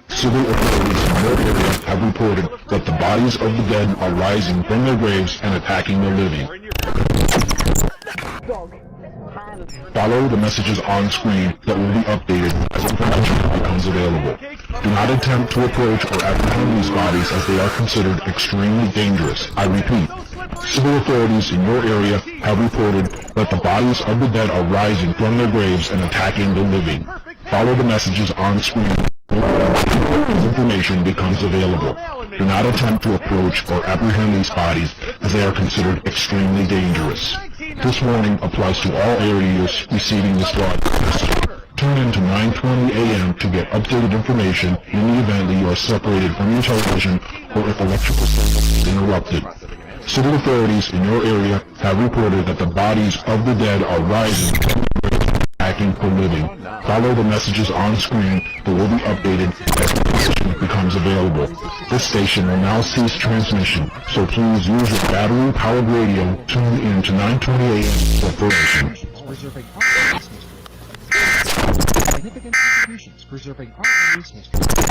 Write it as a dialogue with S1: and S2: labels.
S1: Civil authorities in your area have reported that the bodies of the dead are rising from their graves and attacking the living. Follow the messages on screen that will be updated as information becomes available. Do not attempt to approach or apprehend these bodies as they are considered extremely dangerous. I repeat, civil authorities in your area have reported that the bodies of the dead are rising from their graves and attacking the living. Follow the messages on screen as information becomes available. Do not attempt to approach or apprehend these bodies as they are considered extremely dangerous. This warning applies to all areas receiving this broadcast. Tune in to 9:20 a.m. to get updated information in the event that you are separated from your television or if electrical service is interrupted. Civil authorities in your area have reported that the bodies of the dead are rising attacking for living. Follow the messages on screen that will be updated as information becomes available. This station will now cease transmission, so please use your battery-powered radio. Tune in to 9:20 a.m. for information.
S2: Preserving our significant contributions preserving our history.